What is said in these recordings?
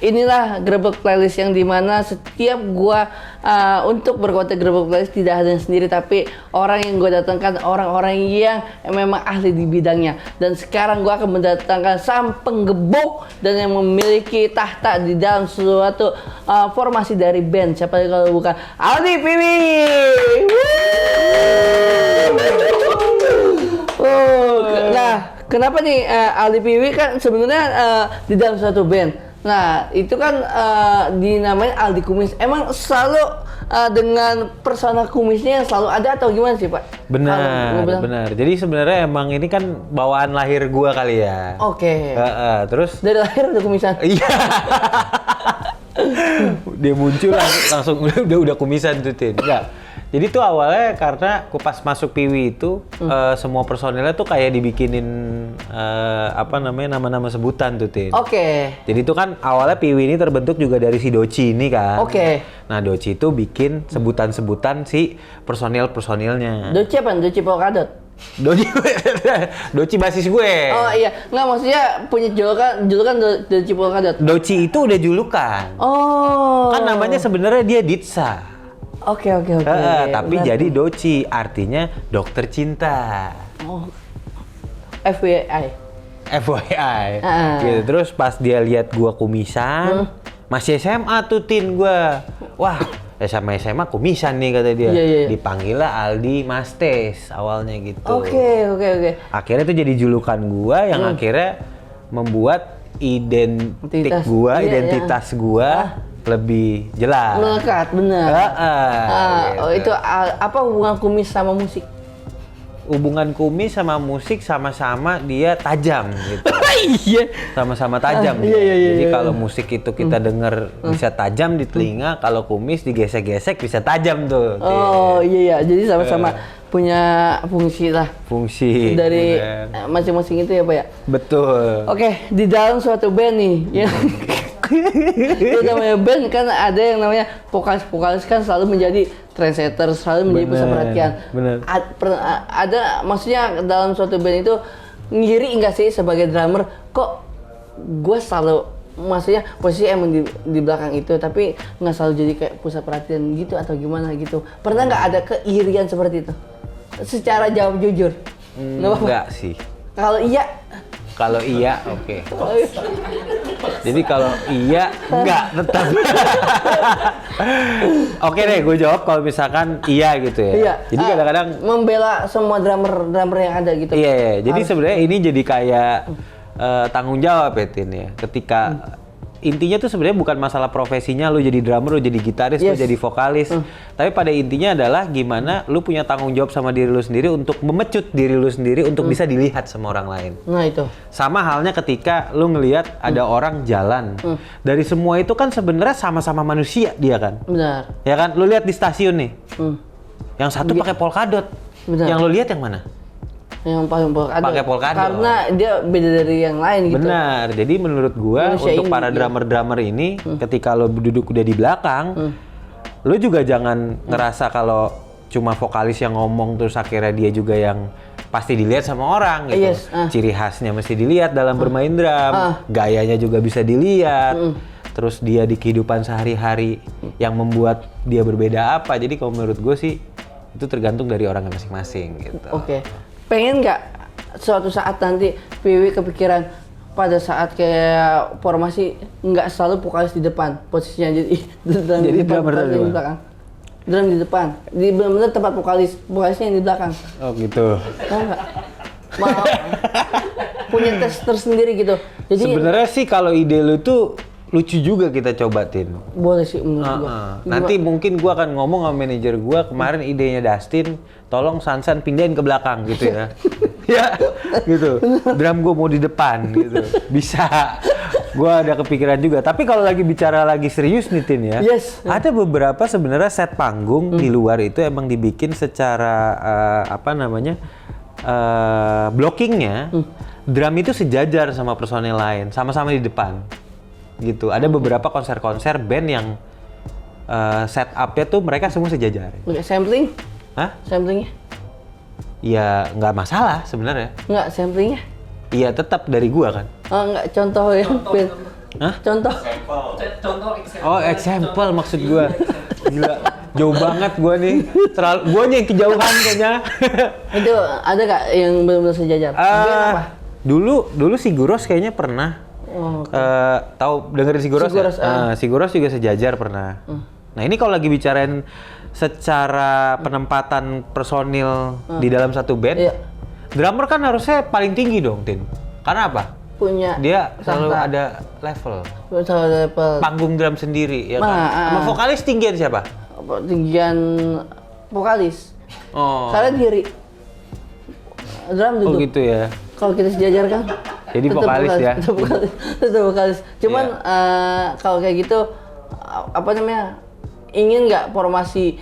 inilah Grebek Playlist yang dimana setiap gua untuk berkonten Grebek Playlist tidak hanya sendiri, tapi orang yang gua datangkan orang-orang yang memang ahli di bidangnya. Dan sekarang gua akan mendatangkan sang penggebuk dan yang memiliki tahta di dalam suatu formasi dari band. Siapa kalau bukan Aldi Piwi. Nah, kenapa nih Aldi Piwi kan sebenarnya di dalam suatu band. Nah, itu kan dinamain Aldi Kumis. Emang selalu dengan persona kumisnya yang selalu ada atau gimana sih, Pak? Benar, benar. Jadi sebenarnya emang ini kan bawaan lahir gua kali ya. Oke. Terus dari lahir udah kumisan. Iya. Dia muncul langsung udah kumisan tuh, Tin. Enggak. Jadi tuh awalnya karena aku pas masuk Piwi itu semua personilnya tuh kayak dibikinin nama-nama sebutan tuh, Tin. Oke. Jadi tuh kan awalnya Piwi ini terbentuk juga dari si Doci ini kan. Oke. Nah, Doci itu bikin sebutan-sebutan si personil-personilnya. Doci apa? Doci Polkadot. Doci basis gue. Oh iya, nggak maksudnya punya julukan Doci Polkadot. Doci itu udah julukan. Oh. Kan namanya sebenarnya dia Ditsa. Oke. Tapi benar. Jadi Doci artinya dokter cinta. Oh. FYI. Gitu. Terus pas dia lihat gua kumisan, masih SMA tuh, Tin, gua. Wah, sama SMA kumisan nih kata dia. Iya. Dipanggilnya Aldi Mastes awalnya gitu. Oke. Akhirnya itu jadi julukan gua yang akhirnya membuat identitas gua lebih jelas. Melekat, benar. Gitu. Oh, itu apa hubungan kumis sama musik? Hubungan kumis sama musik sama-sama dia tajam gitu. Iya. Sama-sama tajam. Iya. Jadi kalau musik itu kita denger bisa tajam di telinga, kalau kumis digesek-gesek bisa tajam tuh. Oh iya. Jadi sama-sama punya fungsi lah. Fungsi dari masing-masing itu ya, Pak ya? Betul. Oke, di dalam suatu band nih yang itu namanya band kan ada yang namanya vokalis kan selalu menjadi trendsetter, selalu menjadi pusat perhatian. Bener. Ada maksudnya dalam suatu band itu ngiri enggak sih sebagai drummer, kok gue selalu maksudnya posisi emang di belakang itu tapi nggak selalu jadi kayak pusat perhatian gitu atau gimana gitu. Pernah nggak ada keirian seperti itu? Secara jawab jujur. Enggak sih. Kalau iya, oke. Jadi kalau iya, enggak tetap. Oke deh, gue jawab kalau misalkan iya gitu ya. Iya. Jadi kadang-kadang membela semua drummer yang ada gitu. Iya. Jadi sebenarnya ini jadi kayak tanggung jawab ya, Tin ya. Ketika intinya tuh sebenarnya bukan masalah profesinya lu jadi drummer, lu jadi gitaris, lu jadi vokalis. Tapi pada intinya adalah gimana lu punya tanggung jawab sama diri lu sendiri untuk memecut diri lu sendiri untuk bisa dilihat sama orang lain. Nah itu. Sama halnya ketika lu ngelihat ada orang jalan. Dari semua itu kan sebenarnya sama-sama manusia dia kan. Benar. Ya kan? Lu lihat di stasiun nih. Yang satu pakai polkadot. Benar. Yang lu lihat yang mana? Yang pakai polkadot. Karena dia beda dari yang lain gitu. Benar. Jadi menurut gua manusia untuk para drummer-drummer ini ketika lo duduk udah di belakang, lo juga jangan ngerasa kalau cuma vokalis yang ngomong terus akhirnya dia juga yang pasti dilihat sama orang gitu. Ciri khasnya mesti dilihat dalam bermain drum, gayanya juga bisa dilihat. Terus dia di kehidupan sehari-hari yang membuat dia berbeda apa. Jadi kalau menurut gue sih itu tergantung dari orangnya masing-masing gitu. Oke. Pengen nggak suatu saat nanti Piwi kepikiran pada saat kayak formasi nggak selalu vokalis di depan posisinya jadi drummer di belakang, drum di depan, di benar-benar tempat vokalisnya yang di belakang. Oh gitu. Tahu nggak? Mau punya tes tersendiri gitu. Jadi sebenarnya sih kalau ide lu tuh lucu juga kita coba, Tin. Boleh sih menurut gua. Nanti mungkin gua akan ngomong sama manajer gua kemarin idenya Dustin, tolong Sansan pindahin ke belakang gitu ya. Ya, gitu. Drum gua mau di depan gitu. Bisa. Gua ada kepikiran juga. Tapi kalau lagi bicara lagi serius nih, Tin ya. Ada beberapa sebenarnya set panggung di luar itu emang dibikin secara blockingnya. Drum itu sejajar sama personel lain, sama-sama di depan. Gitu. Ada beberapa konser-konser band yang setup-nya tuh mereka semua sejajar. Sampling? Hah? Samplingnya? Ya nggak masalah sebenarnya. Nggak samplingnya? Iya tetap dari gua kan. Oh nggak, contoh yang band. Hah? Contoh. Contoh example. Oh, example maksud gua. Gila, jauh banget gua nih. Terlalu guanya yang kejauhan kayaknya. Itu ada gak yang benar-benar sejajar? Band apa? Dulu Siguros kayaknya pernah. Oh, Tahu dengerin Siguros? Siguros, Siguros juga sejajar pernah. Nah, ini kalau lagi bicarain secara penempatan personil di dalam satu band, Iya. drummer kan harusnya paling tinggi dong, Tin. Karena apa? punya Dia selalu tahta. ada level. Selalu ada level. Panggung drum sendiri, ya kan? Nah, Sama vokalis tinggian siapa? Tinggian vokalis. Oh, Karena diri drum oh duduk. gitu ya. Kalau kita sejajar kan. Jadi tetap vokalis ya? Tetap vokalis. Tetap vokalis. Cuman kalau kayak gitu apa namanya? Ingin nggak formasi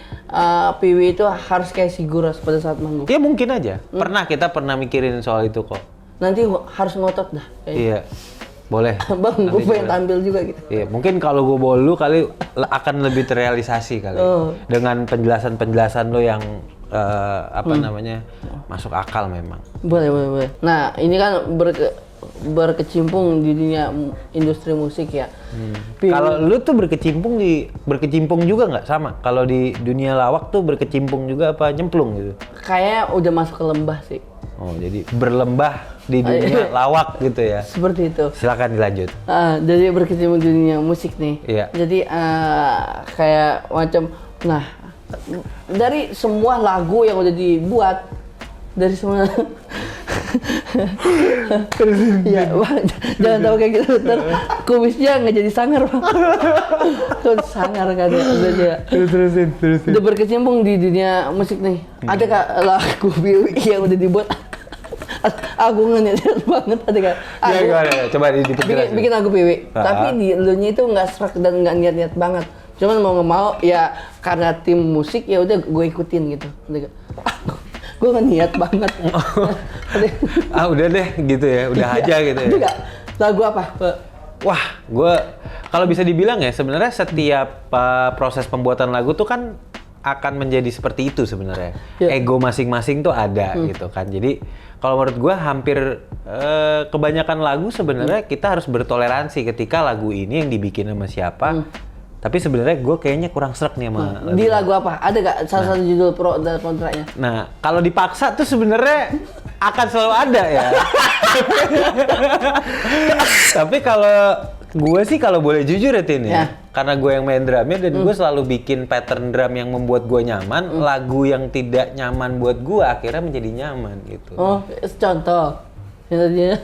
PW itu harus kayak Siguros pada saat manggung? Ya mungkin aja. Kita pernah mikirin soal itu kok. Nanti harus ngotot dah. Kayaknya. Iya, boleh. Bang, gue pengen tampil juga gitu. Iya, mungkin kalau gue bawa lu kali akan lebih terrealisasi kali. Oh. Dengan penjelasan-penjelasan lu yang namanya masuk akal memang. Boleh. Nah, ini kan berkecimpung di dunia industri musik ya. Kalau lu tuh berkecimpung juga nggak sama? Kalau di dunia lawak tuh berkecimpung juga apa nyemplung gitu? Kayaknya udah masuk ke lembah sih. Oh, jadi berlembah di dunia lawak gitu ya. Seperti itu. Silakan dilanjut. Jadi berkecimpung di dunia musik nih. Iya. Jadi kayak macam, nah dari semua lagu yang udah dibuat, dari semua, ya bang, jangan tahu kayak gitu, ntar kumisnya nggak jadi sangar bang. Kan sangar kan ya, Terusin. udah berkecimpung di dunia musik nih. Ada kak lagu Biwi yang udah dibuat? Aku ngeliat banget ada kan. Ya, gimana? Coba diperjelas. Bikin lagu PW, tapi di elunya itu nggak serak dan nggak niat-niat banget. Cuman mau nggak mau ya karena tim musik ya udah gue ikutin gitu. Gue nggak niat banget. Udah deh gitu ya, udah aja gitu ya. Itu nggak lagu apa? Wah, gue kalau bisa dibilang ya sebenarnya setiap proses pembuatan lagu tuh kan akan menjadi seperti itu sebenarnya. Ya. Ego masing-masing tuh ada gitu kan. Jadi kalau menurut gue hampir kebanyakan lagu sebenarnya kita harus bertoleransi ketika lagu ini yang dibikin sama siapa. Tapi sebenarnya gue kayaknya kurang srek nih sama lagu. Di lagu apa? Ada nggak salah satu judul pro dan kontraknya? Nah, kalau dipaksa tuh sebenarnya akan selalu ada ya. Tapi kalau gue sih kalau boleh jujur ya Tin ya, karena gue yang main drumnya dan gue selalu bikin pattern drum yang membuat gue nyaman, lagu yang tidak nyaman buat gue akhirnya menjadi nyaman gitu. Oh, contoh. Yang tadinya.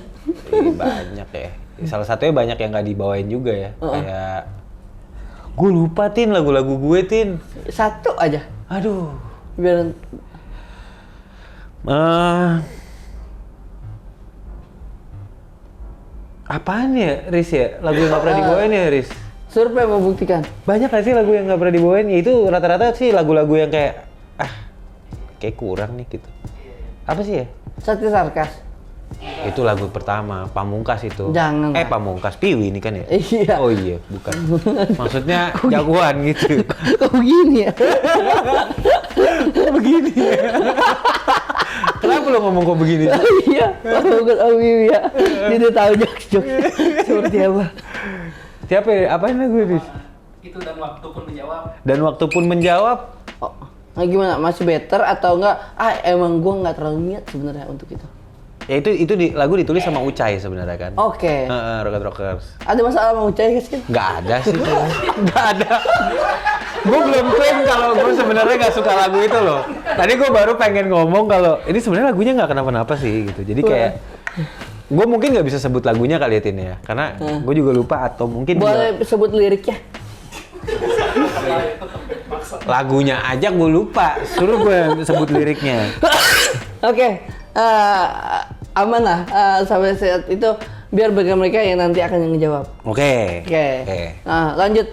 Banyak ya. Salah satunya banyak yang nggak dibawain juga ya. Kayak gue lupa Tin lagu-lagu gue Tin. Satu aja. Aduh. Biar apaan ya, Riz ya? Lagu yang nggak pernah dibawain ya, Riz? survei membuktikan. Banyak nggak sih lagu yang nggak pernah dibawain? Ya itu rata-rata sih lagu-lagu yang kayak, kayak kurang nih gitu. Apa sih ya? Sati Sarkas. Itu lagu pertama, Pamungkas itu. Jangan. Pamungkas, Piwi ini kan ya? Iya. Oh iya, bukan. Maksudnya jagoan gitu. Kok begini ya? Begini ya? Kenapa lo ngomong kok begini? Iya, bukan Wiwi ya. Dia tahu jokes-jokes seperti apa. Siapa ya? Apain lagu Riz? Itu dan waktu pun menjawab. Dan waktu pun menjawab. Oh, nah gimana? Masih better atau enggak? Emang gua nggak terlalu niat sebenarnya untuk itu. Ya itu lagu ditulis sama Ucai sebenarnya kan. Oke. Rocket Rockers. Ada masalah mau Ucai guys kan? Nggak ada sih. Nggak ada. Gue belum klaim kalau gue sebenarnya nggak suka lagu itu loh. Tadi gue baru pengen ngomong kalau ini sebenarnya lagunya nggak kenapa-napa sih gitu. Jadi kayak gue mungkin nggak bisa sebut lagunya kali ya Tin ya. Karena gue juga lupa atau mungkin Boleh sebut liriknya? lagunya aja gue lupa. Suruh gue sebut liriknya. Oke. Aman lah sampai saat itu biar bagi mereka yang nanti akan yang ngejawab. Oke. Nah, lanjut.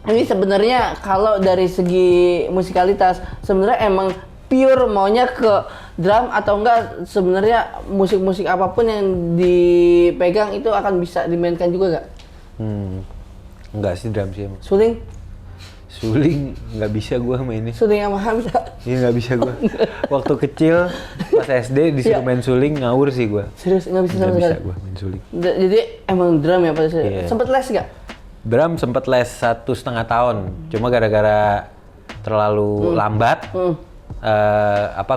Ini sebenarnya kalau dari segi musikalitas sebenarnya emang pure maunya ke drum atau enggak sebenarnya musik-musik apapun yang dipegang itu akan bisa dimainkan juga enggak? Enggak sih drum sih emang. Suling? Suling nggak bisa gue mainnya. Sudah yang mahal bisa. Iya nggak bisa gue. Waktu kecil pas SD disuruh main suling ngawur sih gue. Serius nggak bisa Nggak sama bisa sekali. gue main suling. Jadi emang drum ya pada Iya. Sempet les gak? Drum sempet les 1,5 tahun. Cuma gara-gara terlalu lambat,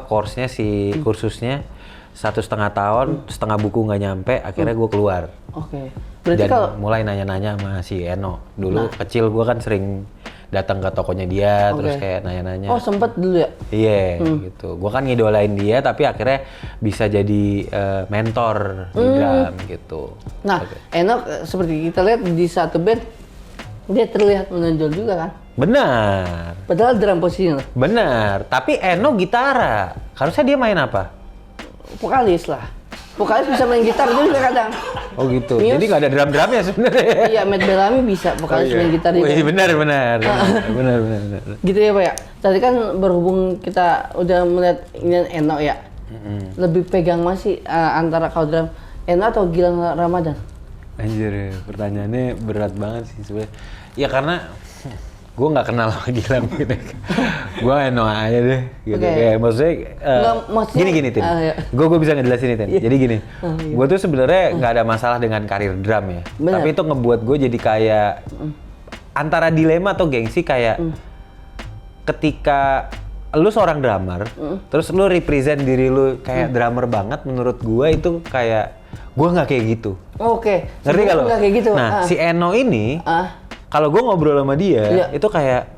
course-nya si kursusnya 1,5 tahun, setengah buku nggak nyampe, akhirnya gue keluar. Oke. Berarti Dan kalau mulai nanya-nanya sama si Eno. Dulu kecil gue kan sering datang ke tokonya dia, terus kayak nanya-nanya. oh sempet dulu ya? Iya, gitu. Gue kan ngidolain dia, tapi akhirnya bisa jadi mentor di drum gitu. Nah, Eno seperti kita lihat di satu band dia terlihat menonjol juga kan? Benar, Padahal drum posisinya benar. Tapi Eno gitara. Harusnya dia main apa? vokalis lah. Vokalis bisa main gitar juga kadang. Oh gitu. Muse. Jadi nggak ada drum-drumnya sebenarnya. Iya, Matt Bellamy bisa vokalis main gitar Oh, juga. iya, benar. Benar. Gitu ya Pak ya? Tadi kan berhubung kita udah melihat ini Eno ya. Lebih pegang masih antara kalau drum Eno atau Gilang Ramadan? Anjir, pertanyaannya berat banget sih sebenarnya. Ya karena gue nggak kenal sama Gilang gitu. Gue Eno aja deh gitu. Oke. Kayak maksudnya, Nggak, maksudnya- gini Tin. iya. Gue bisa ngejelasin nih Tin. Jadi gini, iya. gue tuh sebenarnya nggak ada masalah dengan karir drum ya. Bener. Tapi itu ngebuat gue jadi kayak antara dilema atau gengsi kayak ketika lu seorang drummer, terus lu represent diri lu kayak drummer banget, menurut gue itu kayak gue nggak kayak gitu. Oke. Ngerti gak lo? Nggak kayak gitu. Nah, si Eno ini Ah. kalau gue ngobrol sama dia, Iya. itu kayak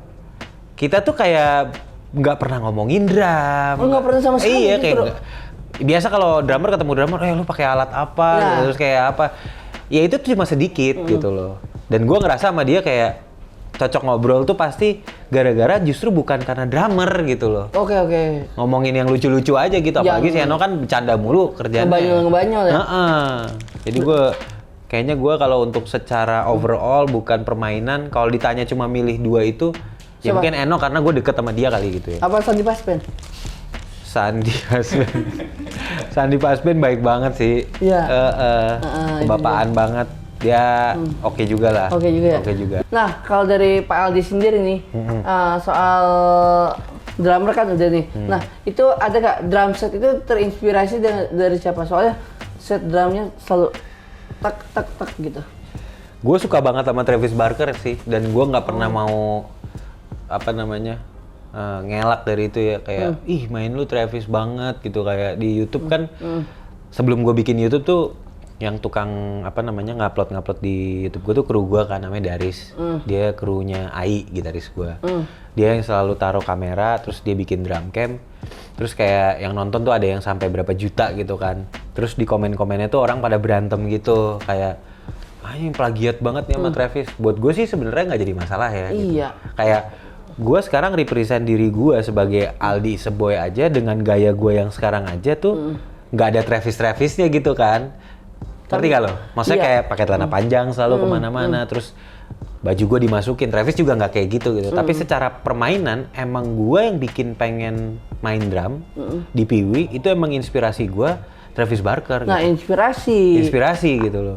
kita tuh kayak nggak pernah ngomongin drum. Oh, nggak pernah sama sekali Iya, gitu, kayak bro. biasa kalau drummer ketemu drummer, lu pakai alat apa? Nah. Terus kayak apa? Ya itu tuh cuma sedikit gitu loh. Dan gue ngerasa sama dia kayak cocok ngobrol tuh pasti gara-gara justru bukan karena drummer gitu loh. Oke. Ngomongin yang lucu-lucu aja gitu, apalagi si Eno kan bercanda mulu kerjaannya. Ngebanyol ya? Heeh. Jadi kayaknya gue kalau untuk secara overall bukan permainan, kalau ditanya cuma milih dua itu, ya Siapa? mungkin Eno karena gue deket sama dia kali gitu ya. Apa Sandi Paspen? Sandi Pasben. Sandi Pasben baik banget sih. Iya. Kebapaan banget. Dia oke juga lah. Oke juga ya? Oke juga. Nah, kalau dari Pak Aldi sendiri nih, soal drummer kan udah nih. Nah, itu ada nggak drum set itu terinspirasi dari siapa? Soalnya set drumnya selalu tak gitu. Gue suka banget sama Travis Barker sih, dan gue nggak pernah mau ngelak dari itu ya, kayak ih main lu Travis banget gitu. Kayak di YouTube kan sebelum gue bikin YouTube tuh yang tukang ngupload di YouTube gue tuh kru gue kan, namanya Daris. Dia krunya Ai, gitaris gue. Dia yang selalu taruh kamera, terus dia bikin drum cam. Terus kayak yang nonton tuh ada yang sampai berapa juta gitu kan. Terus di komen-komennya tuh orang pada berantem gitu, kayak yang plagiat banget nih sama Travis. Buat gue sih sebenarnya nggak jadi masalah ya. Gitu. Iya. Kayak gue sekarang represent diri gue sebagai Aldi Seboy aja dengan gaya gue yang sekarang aja tuh nggak ada Travisnya gitu kan. Ngerti gak lo? Maksudnya Iya. kayak pakai celana panjang selalu kemana-mana, terus baju gue dimasukin. Travis juga nggak kayak gitu. Tapi secara permainan emang gue yang bikin pengen main drum di Piwi itu emang inspirasi gue Travis Barker. Nah, gitu. Inspirasi gitu loh.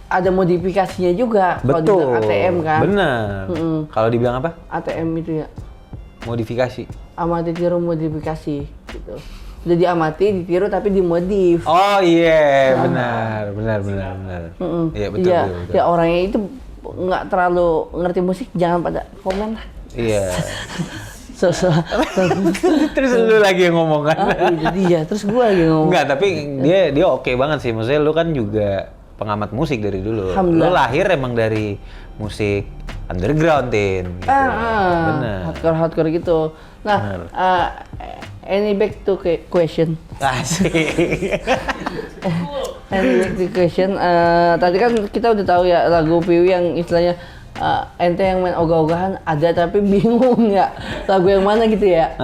Ada modifikasinya juga. Kalau Betul. dibilang ATM kan. Bener. Kalau dibilang apa? ATM itu ya. Modifikasi. Amati tiru modifikasi gitu. Udah diamati, ditiru tapi dimodif. Oh iya, benar. Iya betul. Iya, ya orangnya itu nggak terlalu ngerti musik, jangan pada komen lah. Iya. So. Terus lu lagi yang ngomong kan? Itu dia. Terus gue lagi ngomong. Enggak, tapi dia oke banget sih. Maksudnya lu kan juga pengamat musik dari dulu. Alhamdulillah. Lu lahir emang dari musik underground, Tin. Gitu. Bener. Hardcore gitu. Nah, any back to question. Asik. Any back to question. Tadi kan kita udah tahu ya lagu Piwi yang istilahnya ente yang main ogah-ogahan ada tapi bingung ya lagu yang mana gitu ya.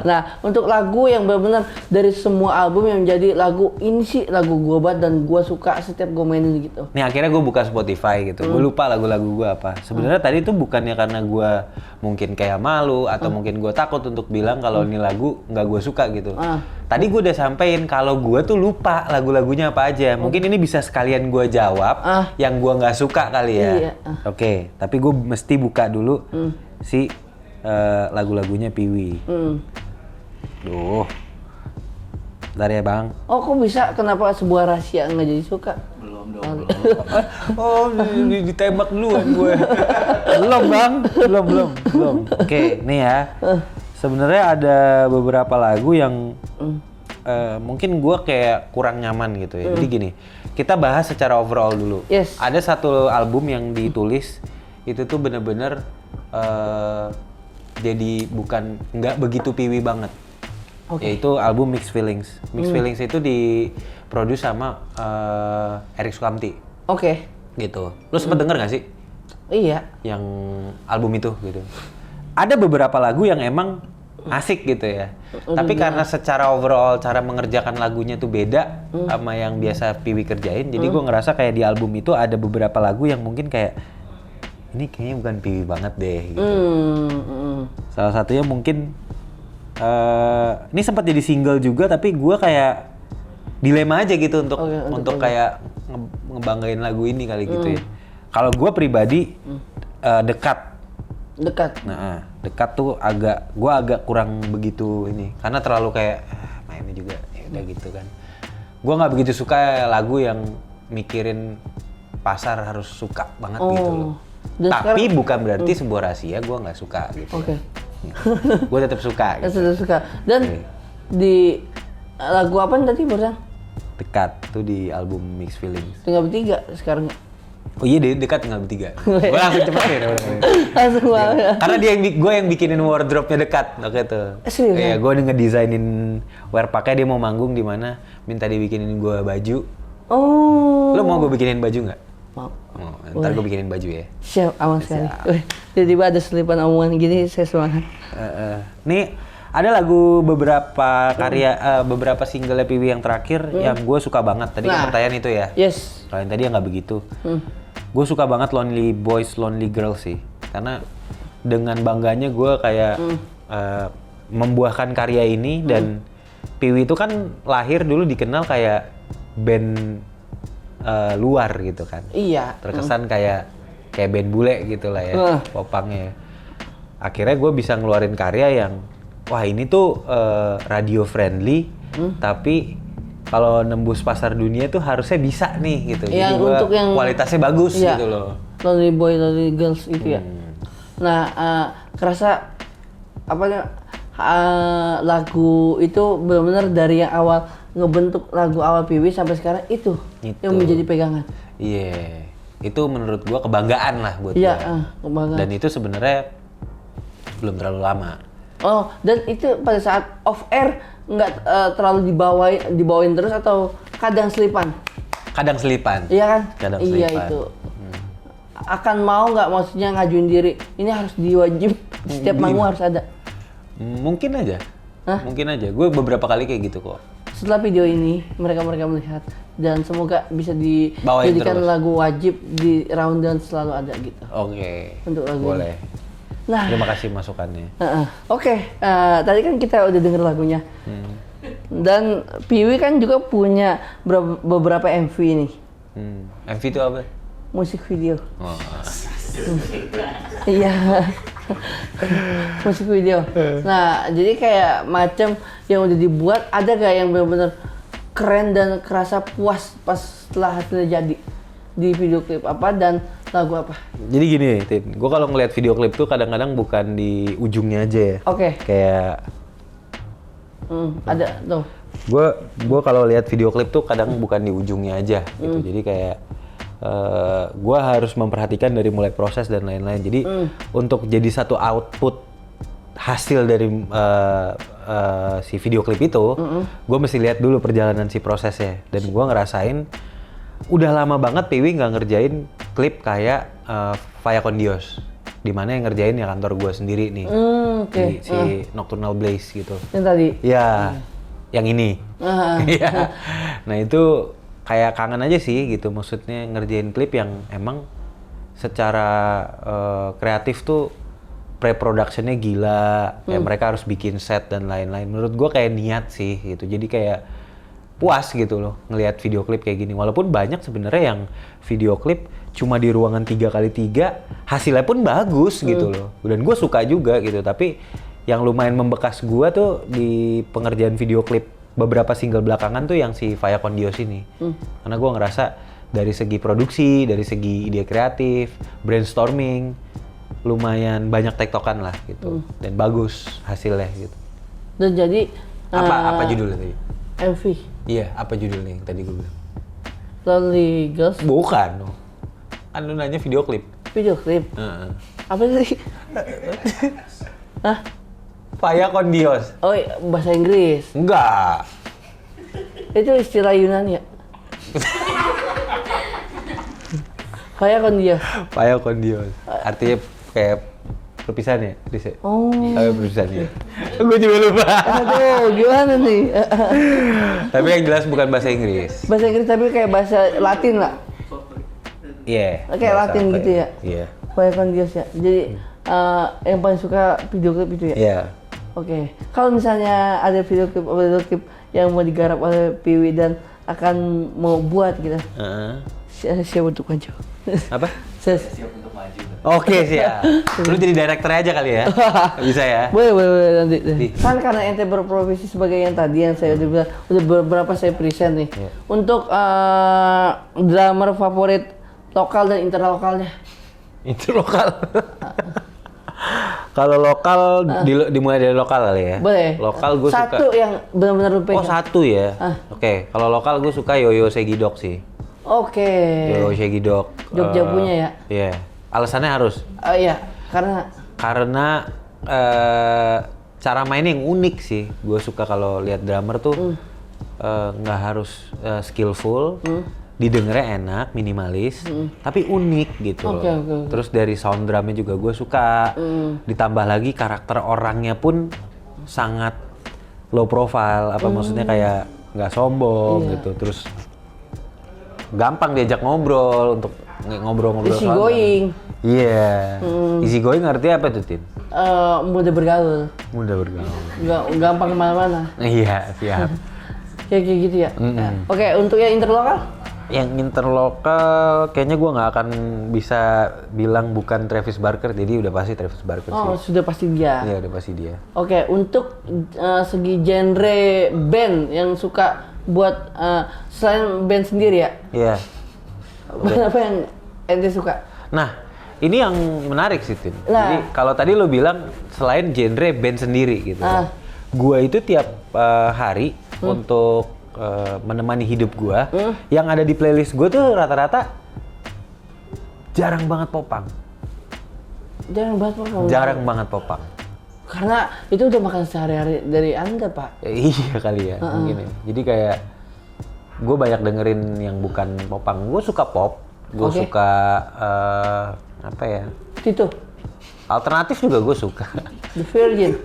Nah, untuk lagu yang benar-benar dari semua album yang menjadi lagu ini sih lagu gua banget dan gua suka setiap gua mainin gitu. Nih akhirnya gue buka Spotify gitu. Gue lupa lagu-lagu gue apa. Sebenarnya tadi tuh bukannya karena gue mungkin kayak malu atau mungkin gue takut untuk bilang kalau ini lagu nggak gue suka gitu. tadi gue udah sampein kalau gue tuh lupa lagu-lagunya apa aja. Mungkin ini bisa sekalian gue jawab yang gue nggak suka kali ya. Iya. Oke, tapi gue mesti buka dulu si lagu-lagunya Piwi. Duh, bentar ya bang. Oh kok bisa? Kenapa sebuah rahasia nggak jadi suka? Oh, ditembak duluan gue. Belum bang, belum. Oke, nih ya. Sebenarnya ada beberapa lagu yang mungkin gue kayak kurang nyaman gitu ya. Jadi gini, kita bahas secara overall dulu. Yes. Ada satu album yang ditulis itu tuh bener-bener jadi nggak begitu Piwi banget. Yaitu album Mixed Feelings. Mixed Feelings itu diproduce sama Erik Sukamti. Oke. Gitu. Lu sempet denger gak sih? Iya. Yang album itu gitu. Ada beberapa lagu yang emang asik gitu ya. Tapi karena secara overall cara mengerjakan lagunya tuh beda sama yang biasa Piwi kerjain. Jadi gue ngerasa kayak di album itu ada beberapa lagu yang mungkin kayak ini kayaknya bukan Piwi banget deh gitu. Salah satunya mungkin ini sempat jadi single juga, tapi gue kayak dilema aja gitu untuk kayak ngebanggain lagu ini kali gitu ya. Kalau gue pribadi dekat. Nah, dekat tuh gue agak kurang begitu ini, karena terlalu kayak mainnya juga ya udah gitu kan. Gue nggak begitu suka lagu yang mikirin pasar harus suka banget gitu loh. Tapi bukan berarti sebuah rahasia gue nggak suka gitu. Gue tetap suka. Tetap suka. Dan di lagu apa tadi barusan? Dekat tuh di album Mixed Feelings. Tinggal bertiga sekarang. Oh iya, dekat tinggal bertiga. Gue langsung cepetin. Langsung banget. Karena gue yang bikinin wardrobe-nya dekat. Oke tuh. Serius? Iya, gue ngedesainin wear pakai, dia mau manggung di mana, minta dibikinin gue baju. Oh. Lo mau gue bikinin baju nggak? Mau. Oh, ntar gue bikinin baju ya. Siap, aman sekali. Tiba-tiba ada selipan omongan gini, saya semangat. Nih, ada lagu beberapa karya, beberapa single Piwi yang terakhir yang gue suka banget. Tadi kan pertanyaan itu ya? Yes. Kalau yang tadi ya nggak begitu. Gue suka banget Lonely Boys, Lonely Girls sih. Karena dengan bangganya gue kayak membuahkan karya ini. Dan Piwi itu kan lahir dulu dikenal kayak band luar gitu kan. Iya. Terkesan kayak band bule gitu lah ya, popangnya. Akhirnya gue bisa ngeluarin karya yang wah ini tuh radio friendly, tapi kalau nembus pasar dunia tuh harusnya bisa nih gitu. Yang jadi gua untuk yang kualitasnya bagus iya, gitu loh. Lonely Boy, Lonely Girls itu ya. Nah, kerasa apa lagu itu benar-benar dari yang awal ngebentuk lagu awal Piwi sampai sekarang itu yang menjadi pegangan. Iya, itu menurut gua kebanggaan lah buat iya, gua. Kebanggaan. Dan itu sebenarnya belum terlalu lama. Oh, dan itu pada saat off air nggak terlalu dibawain terus atau kadang selipan? Kadang selipan. Iya kan? Kadang iya selipan. itu. Akan mau nggak maksudnya ngajuin diri? Ini harus diwajib setiap manggung harus ada. Mungkin aja. Mungkin aja. Gue beberapa kali kayak gitu kok. Setelah video ini mereka melihat dan semoga bisa dijadikan lagu wajib di rundown selalu ada gitu. Oke. Untuk lagu boleh. Ini. Nah, terima kasih masukannya. Oke. Tadi kan kita udah denger lagunya. Dan Piwi kan juga punya beberapa MV nih. MV itu apa? Musik video. Oh. Iya. Musik video. Nah, jadi kayak macam yang udah dibuat, ada gak yang benar-benar keren dan kerasa puas pas setelah hasilnya jadi di video klip apa dan lagu apa? Jadi gini, Tin. Gue kalau ngeliat video klip tuh kadang-kadang bukan di ujungnya aja ya. Oke. Kayak ada tuh. Gue kalau lihat video klip tuh kadang bukan di ujungnya aja gitu. Jadi kayak gue harus memperhatikan dari mulai proses dan lain-lain. Jadi untuk jadi satu output hasil dari si video klip itu, gue mesti lihat dulu perjalanan si prosesnya. Dan gue ngerasain udah lama banget Piwi nggak ngerjain klip kayak Vaya Con Dios, dimana yang ngerjain ya kantor gue sendiri nih, si Nocturnal Blaze gitu. Yang tadi? Ya, yang ini. Ya. Nah itu kayak kangen aja sih gitu, maksudnya ngerjain klip yang emang secara kreatif tuh pre-productionnya gila, kayak mereka harus bikin set dan lain-lain. Menurut gue kayak niat sih gitu. Jadi kayak puas gitu loh ngelihat video klip kayak gini. Walaupun banyak sebenarnya yang video klip cuma di ruangan 3x3 hasilnya pun bagus gitu loh. Dan gue suka juga gitu. Tapi yang lumayan membekas gue tuh di pengerjaan video klip beberapa single belakangan tuh yang si Faya Kondios ini. Karena gue ngerasa dari segi produksi, dari segi ide kreatif, brainstorming, lumayan banyak tektokan lah gitu. Dan bagus hasilnya gitu. Dan jadi Apa judulnya tadi? MV Iya, apa judulnya yang tadi gue bilang? Lonely Girls Bukan. Kan lu nanya video klip. video klip. Heeh. Apa sih? Hah? Faya Kondios. Oh, iya, bahasa Inggris. Enggak. Itu istilah Yunani ya? Faya Kondios. Faya Kondios. Artinya kayak perpisahan ya, Riz? Oh. Perpisahan ya. Gue juga lupa. Aduh, gimana nih? Tapi yang jelas bukan bahasa Inggris. Bahasa Inggris tapi kayak bahasa Latin lah. Iya. Kayak Latin bahasa gitu ya? Iya. Faya Kondios ya. Jadi yang paling suka video klip itu ya? Iya. Oke. Kalau misalnya ada video klip yang mau digarap oleh Piwi dan akan mau buat gitu. Heeh. Siap untuk maju. Apa? Siap untuk maju. Oke siap. Lu jadi director aja kali ya? Bisa ya? Boleh nanti. Di. Kan karena ente berprofesi sebagai yang tadi yang saya udah bilang, udah beberapa saya present nih. Iya. Untuk drummer favorit lokal dan interlokalnya. Itu lokal. Kalau lokal dimulai dari lokal kali ya. Boleh. Lokal gue suka. Satu yang benar-benar lu pegang. Oh satu ya. Oke. Kalau lokal gue suka Yoyo Segidok sih. Oke. Yoyo Segidok. Jogja punya ya? Iya. Alasannya harus. Iya, karena Cara mainnya yang unik sih. Gue suka kalau lihat drummer tuh nggak harus skillful. Didengarnya enak, minimalis, tapi unik gitu loh. Oke. Terus dari sound drumnya juga gue suka. Ditambah lagi karakter orangnya pun sangat low profile. Apa maksudnya kayak nggak sombong gitu. Terus gampang diajak ngobrol untuk ngobrol-ngobrol. Easy going. Iya. Easy going artinya apa tuh, Tin? Mudah bergaul. Mudah bergaul. Gampang kemana-mana. Iya, siap. Kayak gitu ya. Oke, untuk yang interlokal? Yang interlokal kayaknya gue nggak akan bisa bilang bukan Travis Barker, jadi udah pasti Travis Barker sih. Oh, sudah pasti dia. Iya, udah pasti dia. Oke, untuk segi genre band yang suka buat selain band sendiri ya? Iya. Band apa yang ente suka? Nah, ini yang menarik sih, Tin. Nah. Jadi kalau tadi lo bilang selain genre band sendiri gitu. Gue itu tiap hari untuk menemani hidup gue, yang ada di playlist gue tuh rata-rata jarang banget popang. Jarang banget popang. Karena itu udah makan sehari-hari dari Anda, Pak. Ya, iya kali ya, mungkin ya. Jadi kayak gue banyak dengerin yang bukan popang. Gue suka pop, gue suka apa ya? Tito. Alternatif juga gue suka. The Virgin.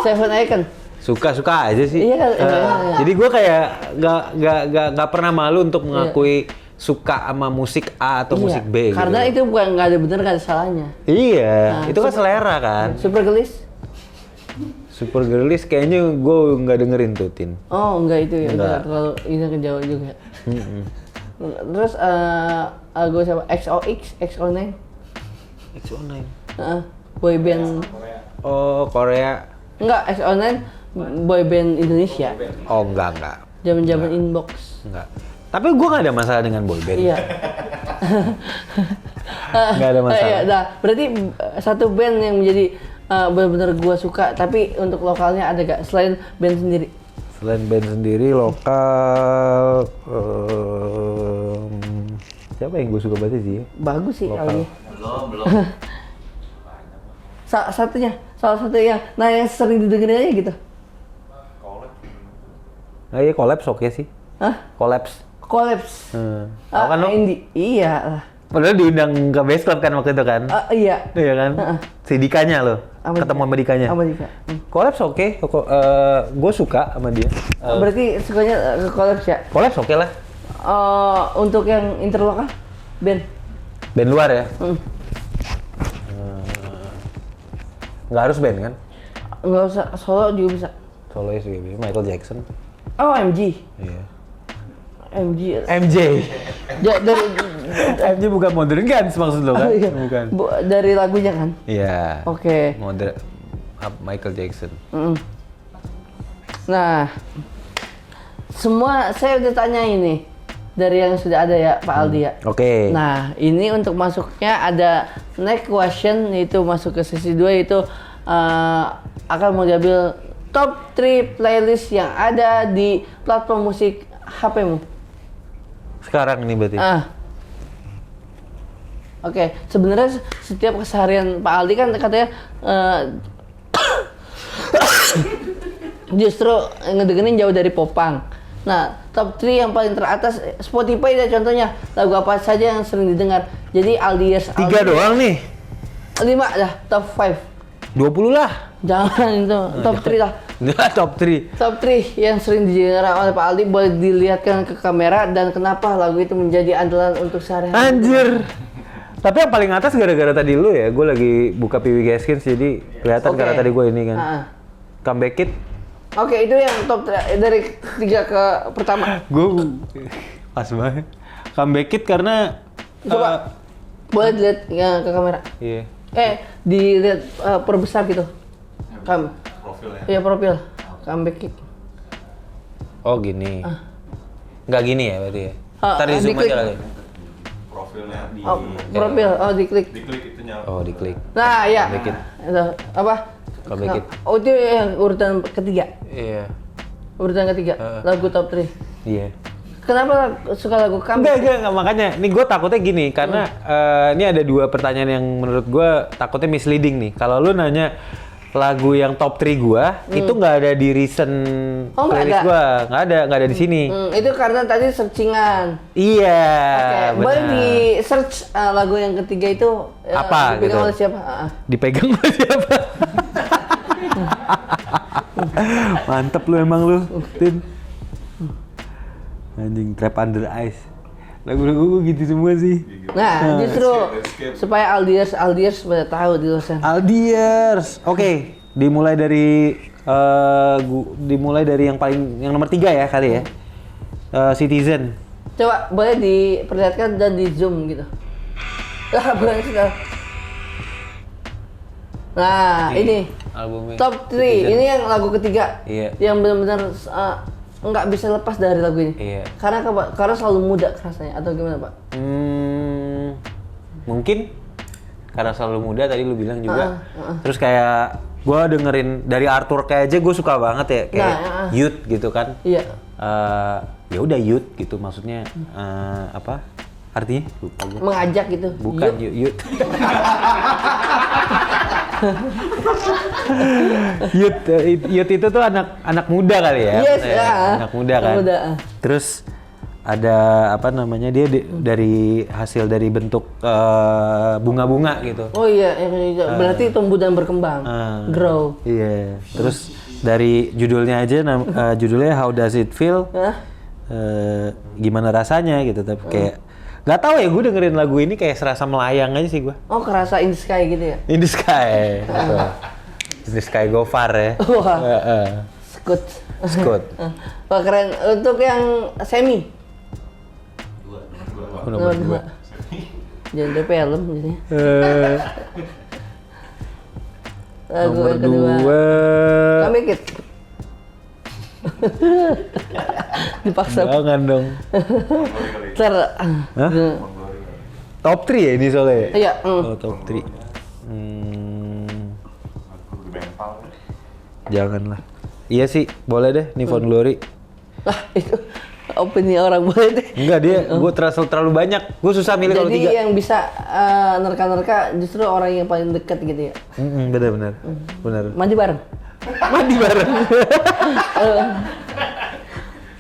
Seven Icon. Suka aja sih. Iya. Jadi gue kayak nggak pernah malu untuk mengakui suka sama musik A atau musik B. Karena gitu. itu bukan nggak ada bener nggak ada salahnya. Iya, itu kan selera kan. Super Girlies? Super Girlies kayaknya gue nggak dengerin tuh, Tin. Oh enggak itu ya. Enggak. Kalau ini kejauh juga. Terus gue sama XOX, XO9. XO9. Boy band. Oh, Korea. Enggak, XO9 boy band Indonesia. Oh, enggak. Zaman-zaman inbox. Enggak. Tapi gue nggak ada masalah dengan boy band. Iya. Nggak ada masalah. Iya, nah, berarti satu band yang menjadi benar-benar gue suka, tapi untuk lokalnya ada gak selain band sendiri? Selain band sendiri, lokal siapa yang gue suka banget sih? Bagus sih Lokal. kali. Belum. Salah satu yang sering didengerin aja gitu. Nah, iya Collapse oke sih. Hah? Collapse. Tahu kan lo? Indie. Iya lah. Padahal diundang ke Base Club kan waktu itu kan? Iya. Iya kan? Si Dikanya lo. Ketemu sama Dikanya. Sama Dika. Collapse oke. Gue suka sama dia. Berarti sukanya ke collabs ya? Collapse oke lah. Untuk yang interlokal band. Band luar ya? Nggak harus band kan? Nggak usah, solo juga bisa. Solois juga bisa. Michael Jackson. Oh, MG. Iya. MG. MJ. Dari MJ bukan Modern Guns maksud lo kan? iya. Bukan. Dari lagunya kan? Iya. Oke. Michael Jackson. Nah, semua saya udah tanya ini dari yang sudah ada ya Pak Aldi ya. Oke. Nah, ini untuk masuknya ada next question, yaitu masuk ke sesi 2, itu akan mau diambil top 3 playlist yang ada di platform musik HP-mu. Sekarang nih berarti. Oke, sebenarnya setiap keseharian Pak Aldi kan katanya justru ngedengerin jauh dari popang. Nah, top 3 yang paling teratas Spotify deh contohnya. Lagu apa saja yang sering didengar. Jadi Aldiers 3 doang nih. 5 dah, top 5. 20 lah. Jangan itu, top 3 lah. Top 3. Top 3 yang sering didengar oleh Pak Aldi, boleh dilihatkan ke kamera dan kenapa lagu itu menjadi andalan untuk sehari-hari. Anjir. Tapi yang paling atas gara-gara tadi lu ya, gue lagi buka PW Gaskins jadi kelihatan Oke. karena tadi gue ini kan. Comeback Kid. Oke, itu yang top dari 3 ke pertama. Gue pas banget. Comeback Kid karena Coba boleh dilihat ya, ke kamera. iya. Dilihat perbesar gitu. Profilnya. Iya, profil. Comeback kick. Oh gini. Nggak gini ya berarti ya. Ah, Ntar di zoom diklik. aja kali. Profilnya di Oh, profil. Oh, diklik. diklik itu nyala. Oh diklik. Nah, ya. Comeback Kid. Itu apa? Comeback Kid. Oh, itu yang urutan ketiga. Iya. Urutan ketiga. Lagu top 3. Iya. Kenapa suka lagu comeback? Enggak, makanya. Nih gue takutnya gini, karena ini ada 2 pertanyaan yang menurut gue takutnya misleading nih. Kalau lu nanya lagu yang top 3 gue, itu nggak ada di recent Oh, nggak playlist ada? gue. Nggak ada di sini. Itu karena tadi searchingan. Iya, Oke, boleh benar. di search lagu yang ketiga itu Apa dipegang gitu? oleh siapa? Dipegang oleh siapa? Mantep lu emang lu, Tin. Anjing, Trap Under Ice. Lagu-lagu gue gitu semua sih. Nah, justru escape. supaya Aldiers pada tahu di luasan. Aldiers. Oke, dimulai dari yang nomor 3 ya kali ya. Citizen. Coba boleh diperlihatkan dan di zoom gitu. Lah, bukan sudah. Nah, ini Albumnya. top 3. Citizen. Ini yang lagu ketiga. Iya. Yang benar-benar nggak bisa lepas dari lagu ini. Iya. Karena selalu muda rasanya atau gimana, Pak? Mungkin karena selalu muda tadi lu bilang juga. Terus kayak gue dengerin dari artwork aja gue suka banget ya kayak youth gitu kan. Iya. Ya udah youth gitu maksudnya apa artinya lupa gue. Mengajak gitu. Bukan Yuk. youth. Youth itu tuh anak muda kali ya. Yes, maksudnya, ya. anak muda kan. Anak muda. Terus ada apa namanya dia dari hasil dari bentuk bunga-bunga gitu. Oh iya, berarti tumbuh dan berkembang. Grow. Iya. Terus dari judulnya aja judulnya How Does It Feel? Gimana rasanya gitu tapi kayak nggak tahu ya gue dengerin lagu ini kayak serasa melayang aja sih gue. Oh, kerasa in the sky gitu ya? In the sky. In the sky go far ya. Wah. Skut. Skut. Wah, keren. Untuk yang semi. Nomor 2. Genre film jadinya. Lagu Nomor yang kedua. 2. Kami Kid. Dipaksa. Jangan dong. Hah? Top 3 ya ini soalnya? Iya. Oh, top 3. Janganlah. Iya sih, boleh deh Nivon Glory. Lah, itu opini orang boleh deh. Enggak, dia gue terlalu banyak. Gue susah milih kalau Jadi 3. yang bisa nerka-nerka justru orang yang paling dekat gitu ya. Benar. Mandi bareng. Mandi bareng.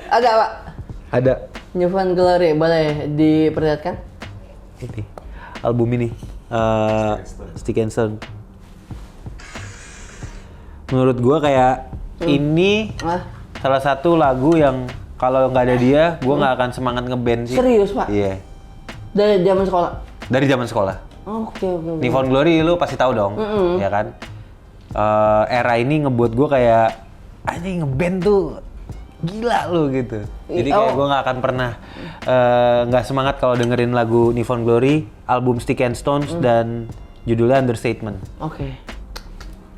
Ada, Pak. Ada. Newfound Glory, boleh diperlihatkan? Ini album ini Stick and Stone. Menurut gua kayak ini salah satu lagu yang kalau nggak ada dia, gua nggak akan semangat ngeband sih. Serius, Pak? Iya. Dari zaman sekolah? Dari zaman sekolah. Oke. Nivon Glory lu pasti tahu dong, ya kan? era ini ngebuat gue kayak anjing ngeband tuh gila lu gitu. Jadi kayak gue nggak akan pernah nggak semangat kalau dengerin lagu Newfound Glory, album Stick and Stones dan judulnya Understatement. Oke.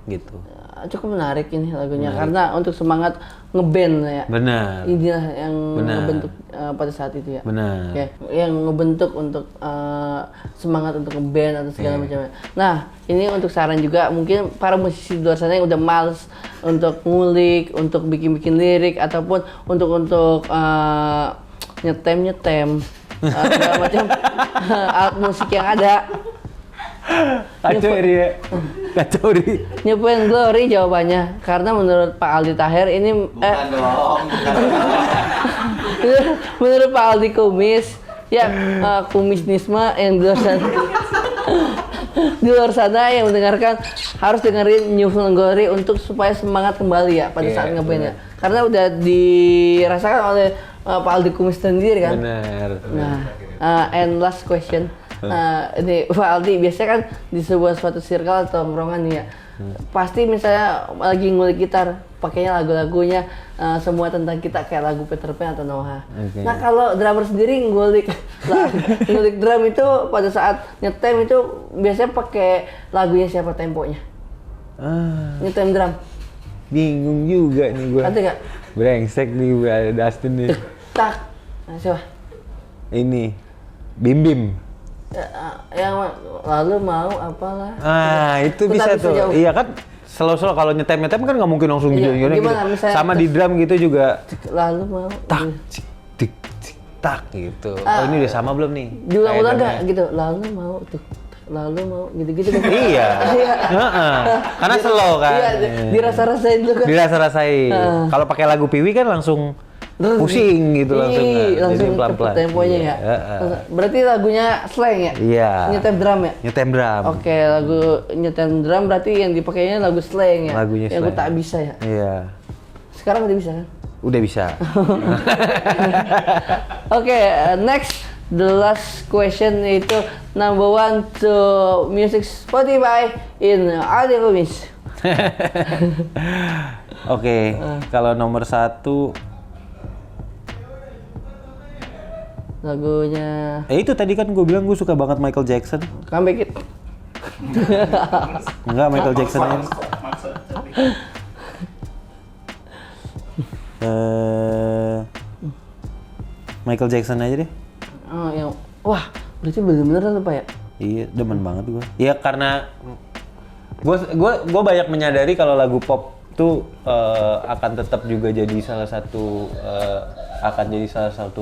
Gitu. Cukup menarik ini lagunya karena untuk semangat ngeband ya. Benar. Inilah yang ngebentuk pada saat itu ya. Benar. Oke, yang ngebentuk untuk semangat untuk ngeband atau segala macamnya. Nah, ini untuk saran juga mungkin para musisi di luar sana yang udah males untuk ngulik, untuk bikin lirik ataupun untuk nyetem segala macam alat musik yang ada. Kacau dia. Kacau dia. Newfound Glory jawabannya karena menurut Pak Aldi Taher ini Bukan dong. menurut Pak Aldi Kumis ya kumisnisme yang di luar sana yang mendengarkan harus dengerin Newfound Glory untuk supaya semangat kembali ya pada saat ngeband ya karena udah dirasakan oleh Pak Aldi Kumis sendiri kan. Benar. Nah, and last question. Ini Pak Aldi biasanya kan di sebuah suatu circle atau tongkrongan nih ya. Pasti misalnya lagi ngulik gitar, pakainya lagu-lagunya semua tentang kita kayak lagu Peter Pan atau Noah. Okay. Nah, kalau drummer sendiri ngulik drum itu pada saat nyetem itu biasanya pakai lagunya siapa temponya? Nyetem drum. Bingung juga nih gua. Ada nggak? Brengsek nih gua ada Dustin nih. Tak. Nah, siapa? Ini Bim Bim. Yang lalu mau apalah. Itu Tetap bisa tuh. jauh. Iya kan slow-slow kalau nyetem kan nggak mungkin langsung Iya, gitu. gimana misalnya- Sama di drum gitu juga Lalu mau. tak cik, tik cik, tak gitu. Oh ini udah sama belum nih? Diulang-ulang Kayak nggak gitu? Lalu mau tuh. Lalu mau gitu-gitu. Iya. Iya. Heeh. Karena slow kan. Iya, dirasa-rasain dulu kan. Dirasa-rasain. Kalau pakai lagu Piwi kan langsung pusing gitu langsung. Ih, langsung Jadi pelan-pelan. cepet temponya ya. Berarti lagunya slang ya? Iya. Nyetem drum ya? Nyetem drum. Oke, lagu nyetem drum berarti yang dipakainya lagu slang ya? Lagunya yang gue slang. tak bisa ya? Iya. Sekarang udah bisa kan? Udah bisa. Oke, next. The last question itu number one to music Spotify in Aldi Kumis. Oke, kalau nomor 1 Lagunya itu tadi kan gue bilang gue suka banget Michael Jackson. Comeback It. Enggak, Michael Jackson ini. Michael Jackson aja deh. Oh, yang wah, berarti bener-bener lupa ya? Iya, demen banget gue. Iya karena gue banyak menyadari kalau lagu pop tuh akan tetap juga jadi salah satu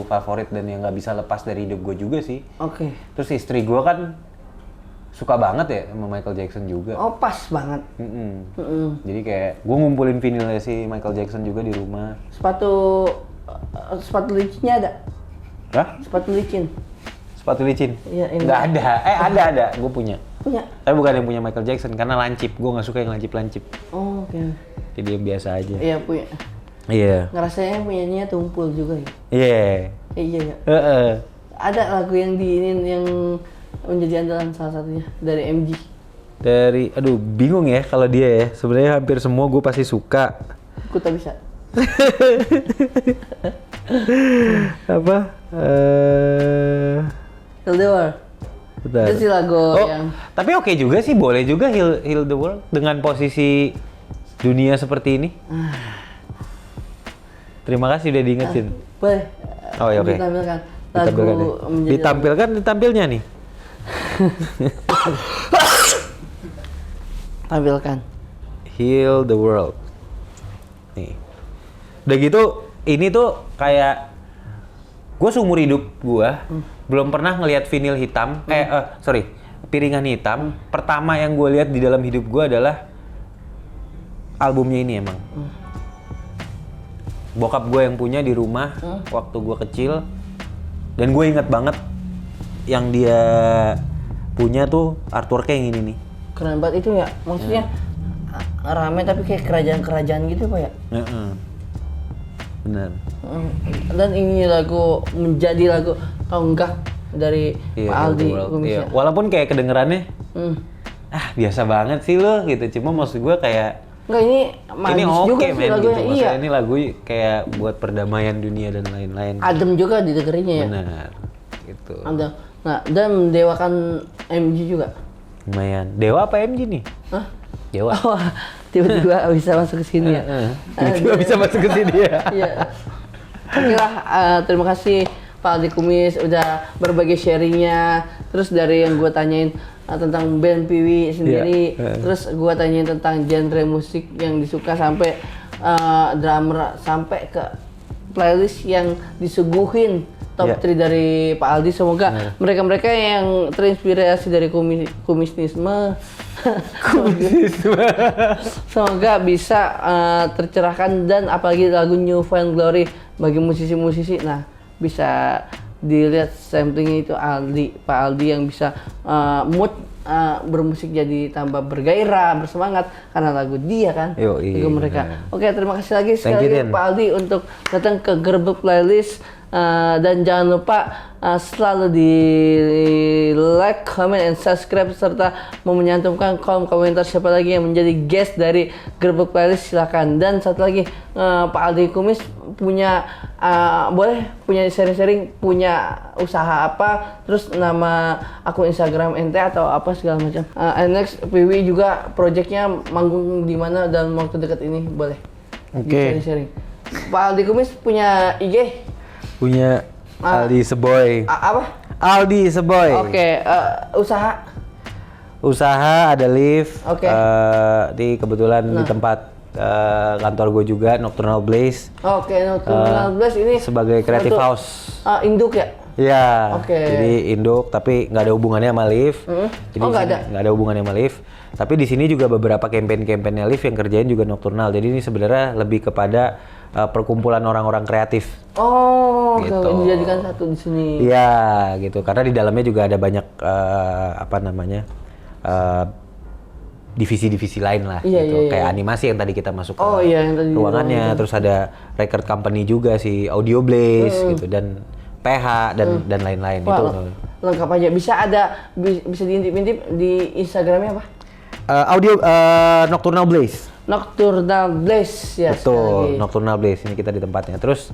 favorit dan yang nggak bisa lepas dari hidup gue juga sih. Oke. Terus istri gue kan suka banget ya sama Michael Jackson juga. Oh, pas banget. Jadi kayak gue ngumpulin vinilnya si Michael Jackson juga di rumah. Sepatu licinnya ada? Hah? Sepatu licin? Sepatu licin? Iya, ini. Nggak ada. Ada. Gue punya. Punya? Tapi bukan yang punya Michael Jackson karena lancip. Gue nggak suka yang lancip-lancip. Oh, oke. Jadi yang biasa aja. Iya, punya. Iya. Ngerasanya punyanya tumpul juga ya? Iya. Iya, ya. Heeh. Ada lagu yang yang menjadi andalan salah satunya dari MG. Dari, aduh bingung ya kalau dia ya. Sebenarnya hampir semua gue pasti suka. Aku tak bisa. Apa? Heal the World. Bentar. Itu sih lagu Oh, yang tapi oke juga sih, boleh juga heal the world dengan posisi dunia seperti ini. Terima kasih udah diingetin. boleh. Oh ya, oke. Ditampilkan lagu menjadi Ditampilnya nih. tampilkan. Heal the world. Nih. Udah gitu, ini tuh kayak gue seumur hidup gue belum pernah ngelihat vinil hitam. Piringan hitam. Pertama yang gue lihat di dalam hidup gue adalah albumnya ini emang. Bokap gue yang punya di rumah waktu gue kecil, dan gue inget banget yang dia punya tuh artworknya yang ini nih. Keren banget itu ya. Maksudnya rame tapi kayak kerajaan-kerajaan gitu Pak ya. Bener. Dan ini lagu menjadi lagu tonggak dari Pak Aldi Kumis Iya. ya. Walaupun kayak kedengerannya biasa banget sih lo gitu. Cuma maksud gue kayak Enggak, ini ini magis juga oke sih men lagunya. gitu. Iya. Maksudnya ini lagu kayak buat perdamaian dunia dan lain-lain. Adem juga didengerinnya ya. Benar. Gitu. Adem. Nah, dan mendewakan MG juga. Lumayan. Dewa apa MG nih? Hah? Dewa. Oh, tiba-tiba bisa masuk ke sini ya. Tiba-tiba bisa masuk ke sini ya. Iya. Oke lah, terima kasih Pak Aldi Kumis udah berbagi sharingnya. Terus dari yang gue tanyain tentang band Piwi sendiri, terus gue tanyain tentang genre musik yang disuka sampai drummer, sampai ke playlist yang disuguhin top 3 dari Pak Aldi. Semoga mereka-mereka yang terinspirasi dari kumisnisme semoga bisa tercerahkan, dan apalagi lagu New Found Glory bagi musisi-musisi, nah bisa dilihat samplingnya itu Pak Aldi yang bisa mood bermusik jadi tambah bergairah, bersemangat karena lagu dia kan, lagu mereka. Oke, terima kasih lagi sekali lagi Pak Aldi untuk datang ke Gerbek Playlist. Dan jangan lupa selalu di like, comment, and subscribe, serta menyantumkan kolom komentar siapa lagi yang menjadi guest dari Gerbek Playlist, silakan. Dan satu lagi, Pak Aldi Kumis punya boleh punya sharing-sharing, punya usaha apa, terus nama akun Instagram ente atau apa segala macam. And next, Piwi juga projectnya manggung di mana dalam waktu dekat ini, boleh sharing-sharing. Pak Aldi Kumis punya IG? Punya Aldi Seboy. Apa? Aldi Seboy. Oke, usaha? Usaha ada lift. Oke. Di kebetulan di tempat kantor gue juga, Nocturnal Blaze. Oke, Nocturnal Blaze ini sebagai creative house. Induk ya? Iya. Oke. Jadi induk, tapi nggak ada hubungannya sama lift. Jadi nggak ada hubungannya sama lift. Tapi di sini juga beberapa campaign-campaignnya lift yang kerjain juga Nocturnal. Jadi ini sebenarnya lebih kepada perkumpulan orang-orang kreatif. Oh, gitu. Dijadikan satu di sini. Iya, gitu. Karena di dalamnya juga ada banyak divisi-divisi lain lah, gitu. Kayak animasi yang tadi kita masuk ke yang tadi ruangannya, terus ada record company juga si Audio Blaze gitu, dan PH dan lain-lain. Itu lengkap aja. Bisa diintip-intip di Instagramnya apa? Nocturnal Blaze. Nocturnal Blaze ya. Betul, Nocturnal Blaze, ini kita di tempatnya. Terus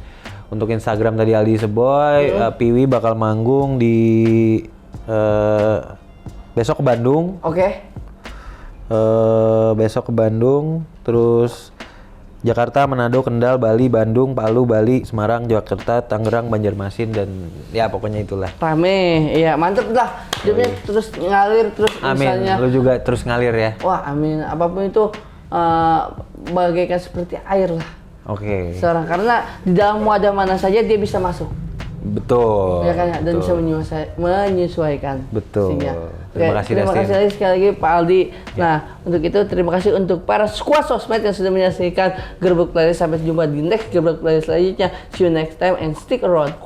untuk Instagram tadi Aldi Seboy, Piwi bakal manggung di besok ke Bandung. Oke. Besok ke Bandung, terus Jakarta, Manado, Kendal, Bali, Bandung, Palu, Bali, Semarang, Jakarta, Tangerang, Banjarmasin, dan ya pokoknya itulah. Rame, ya mantep lah. Hidupnya terus ngalir, terus amin. Misalnya. Lu juga terus ngalir ya. Wah, amin. Apapun itu bagaikan seperti air lah. Oke. Seorang, karena di dalam wadah mana saja dia bisa masuk. Betul. Ya kan, dan bisa menyesuaikan. Betul. Terima kasih lagi sekali lagi Pak Aldi. Nah, untuk itu terima kasih untuk para squad sosmed yang sudah menyaksikan Gerbek Playlist. Sampai jumpa di next Gerbek Playlist selanjutnya. See you next time and stick around.